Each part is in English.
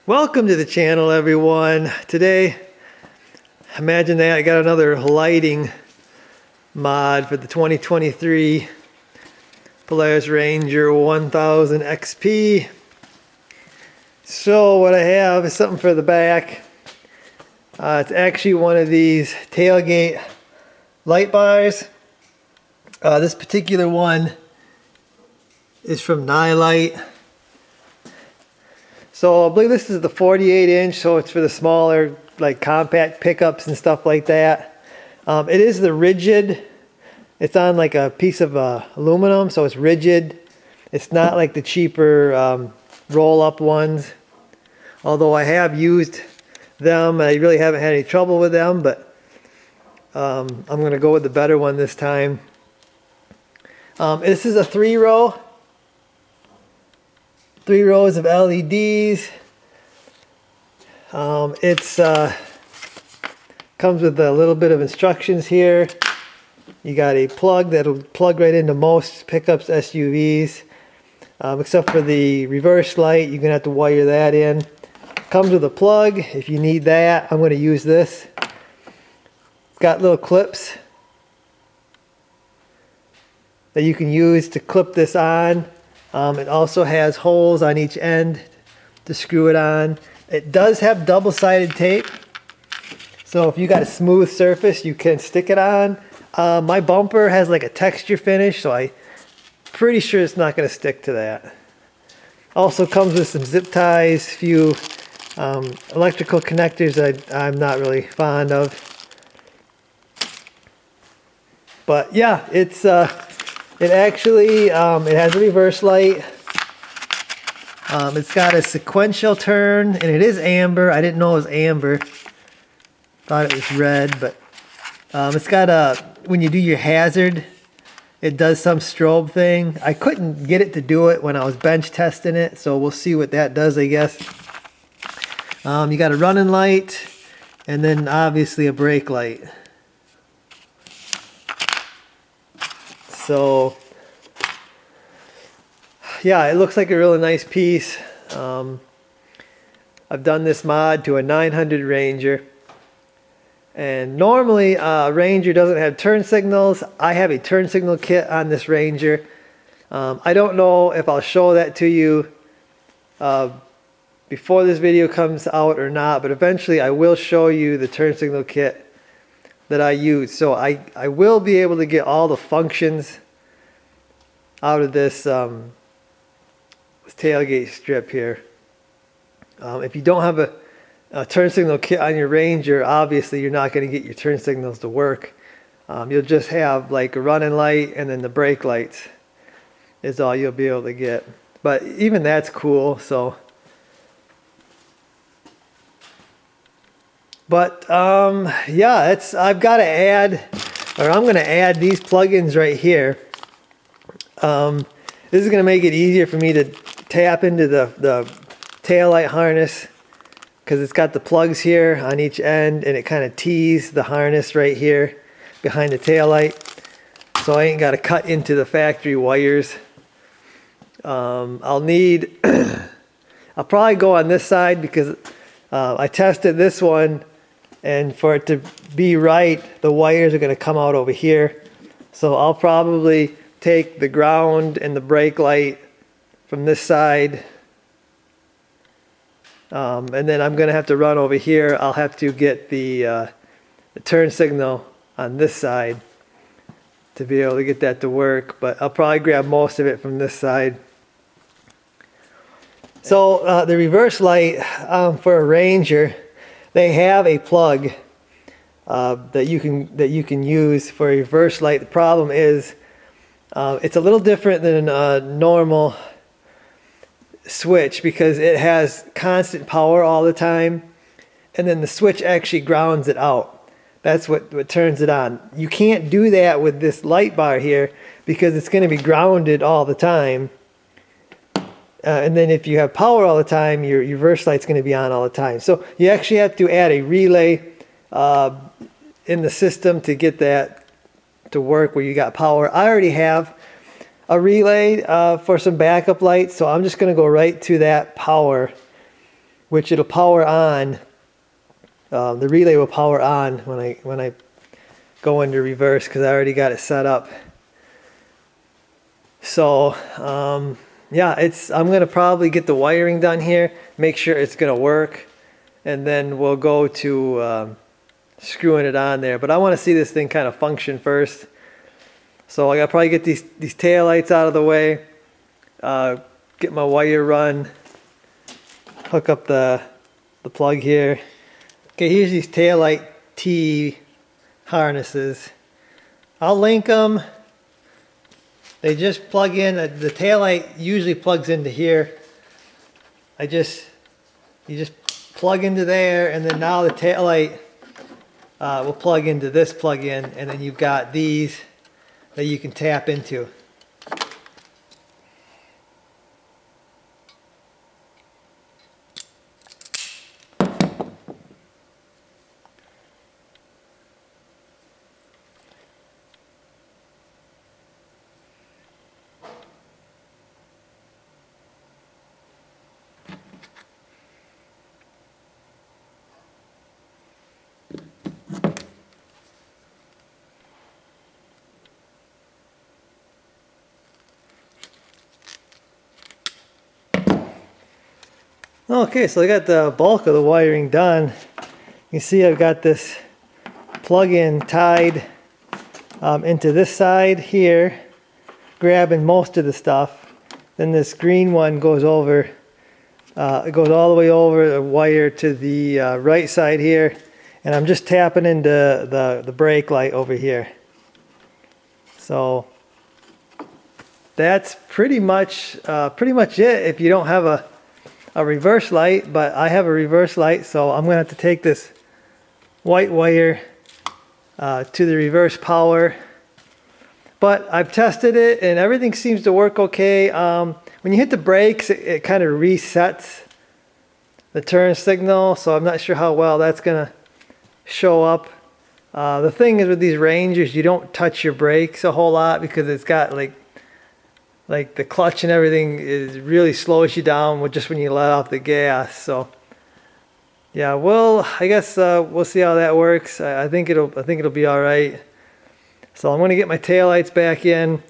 Welcome to the channel, everyone. Today, imagine that I got another lighting mod for the 2023 Polaris Ranger 1000 XP. So what I have is something for the back. It's actually one of these tailgate light bars. This particular one is from Nightlight. So I believe this is the 48-inch, so it's for the smaller, like compact pickups and stuff like that. It is the rigid. It's on like a piece of aluminum, so it's rigid. It's not like the cheaper roll-up ones. Although I have used them, I really haven't had any trouble with them, but I'm going to go with the better one this time. This is a 3-row. 3 rows of LEDs. It's comes with a little bit of instructions here. You got a plug that'll plug right into most pickups, SUVs, except for the reverse light. You're gonna have to wire that in. Comes with a plug if you need that. I'm gonna use this. It's got little clips that you can use to clip this on. It also has holes on each end to screw it on. It does have double-sided tape, so if you got a smooth surface, you can stick it on. My bumper has like a texture finish, so I'm pretty sure it's not going to stick to that. Also comes with some zip ties, few electrical connectors that I'm not really fond of. But yeah, it's it actually, it has a reverse light. It's got a sequential turn, and it is amber. I didn't know it was amber. Thought it was red, but it's got a, when you do your hazard, it does some strobe thing. I couldn't get it to do it when I was bench testing it, so we'll see what that does, I guess. You got a running light, and then obviously a brake light. So yeah, it looks like a really nice piece. I've done this mod to a 900 Ranger, and normally a Ranger doesn't have turn signals. I have a turn signal kit on this Ranger. I don't know if I'll show that to you before this video comes out or not, but eventually I will show you the turn signal kit that I use. So I will be able to get all the functions out of this, this tailgate strip here. If you don't have a turn signal kit on your Ranger, obviously you're not going to get your turn signals to work. You'll just have like a running light, and then the brake lights is all you'll be able to get. But even that's cool. So but yeah, it's, I've got to add, or I'm going to add these plugins right here. This is going to make it easier for me to tap into the taillight harness, because it's got the plugs here on each end, and it kind of tees the harness right here behind the taillight, so I ain't got to cut into the factory wires. I'll need I'll probably go on this side, because I tested this one, and for it to be right, the wires are going to come out over here. So I'll probably take the ground and the brake light from this side, and then I'm going to have to run over here. I'll have to get the turn signal on this side to be able to get that to work, but I'll probably grab most of it from this side. So the reverse light for a Ranger, they have a plug that you can use for a reverse light. The problem is it's a little different than a normal switch, because it has constant power all the time, and then the switch actually grounds it out. That's what turns it on. You can't do that with this light bar here, because it's going to be grounded all the time. And then if you have power all the time, your reverse light's going to be on all the time. So you actually have to add a relay in the system to get that to work where you got power. I already have a relay for some backup lights, so I'm just going to go right to that power, which it'll power on. The relay will power on when I go into reverse because I already got it set up. So yeah, I'm going to probably get the wiring done here, make sure it's going to work, and then we'll go to screwing it on there. But I want to see this thing kind of function first. So I got to probably get these tail lights out of the way, get my wire run, hook up the plug here. Okay, here's these tail light T harnesses. I'll link them. They just plug in, the tail light usually plugs into here. You just plug into there, and then now the tail light will plug into this plug-in, and then you've got these that you can tap into. Okay, so I got the bulk of the wiring done. You can see I've got this plug-in tied into this side here, grabbing most of the stuff. Then this green one goes over, it goes all the way over the wire to the right side here, and I'm just tapping into the brake light over here. So that's pretty much it if you don't have a reverse light, but I have a reverse light, so I'm gonna have to take this white wire to the reverse power. But I've tested it and everything seems to work okay. When you hit the brakes, it kind of resets the turn signal, so I'm not sure how well that's gonna show up. The thing is with these Rangers, you don't touch your brakes a whole lot because it's got like the clutch and everything is really slows you down with just when you let off the gas. So yeah, I guess we'll see how that works. I think it'll be all right. So I'm going to get my taillights back in,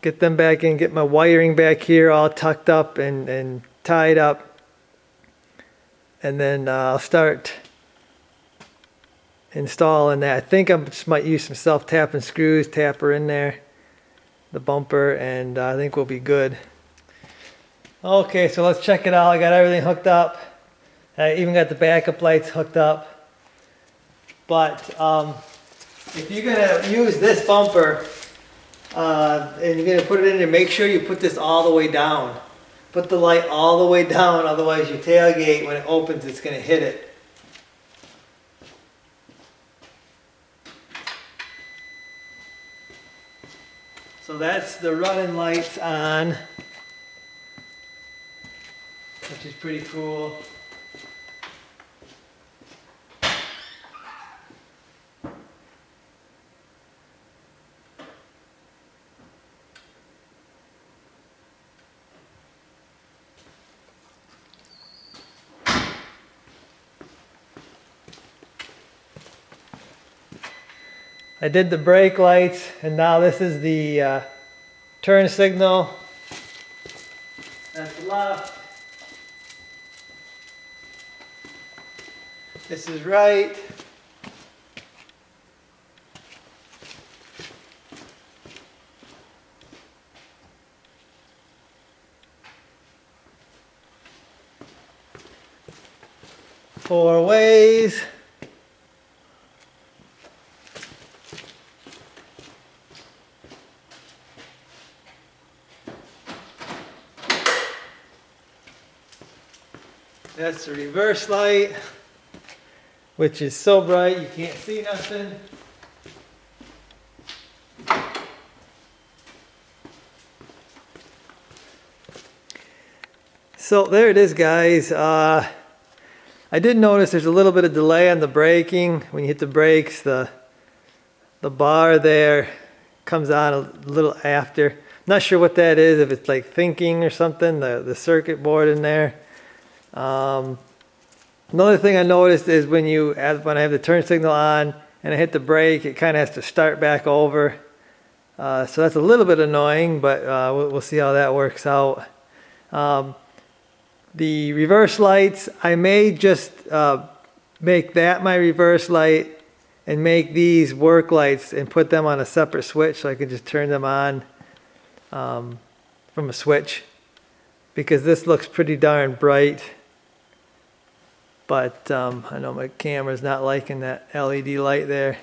get them back in, get my wiring back here all tucked up and tied up, and then I'll start installing that. I think I just might use some self-tapping screws, tap her in there, the bumper, and I think we'll be good. Okay, so let's check it out. I got everything hooked up. I even got the backup lights hooked up. But if you're gonna use this bumper and you're gonna put it in there, make sure you put this all the way down. Put the light all the way down, otherwise your tailgate, when it opens, it's gonna hit it. So that's the running lights on, which is pretty cool. I did the brake lights, and now this is the turn signal. That's left. This is right. Four ways. That's the reverse light, which is so bright you can't see nothing. So there it is, guys. I did notice there's a little bit of delay on the braking. When you hit the brakes, the bar there comes on a little after. Not sure what that is, if it's like thinking or something, the circuit board in there. Another thing I noticed is when I have the turn signal on and I hit the brake, it kind of has to start back over. So that's a little bit annoying, but we'll see how that works out. The reverse lights, I may just make that my reverse light and make these work lights and put them on a separate switch so I can just turn them on from a switch, because this looks pretty darn bright. But I know my camera's not liking that LED light there.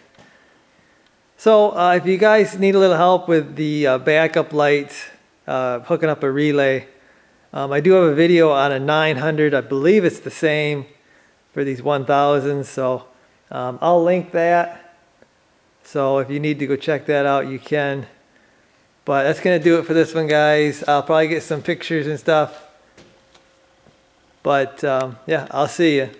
So if you guys need a little help with the backup lights, hooking up a relay, I do have a video on a 900. I believe it's the same for these 1000s. So I'll link that. So if you need to go check that out, you can. But that's going to do it for this one, guys. I'll probably get some pictures and stuff. But yeah, I'll see you.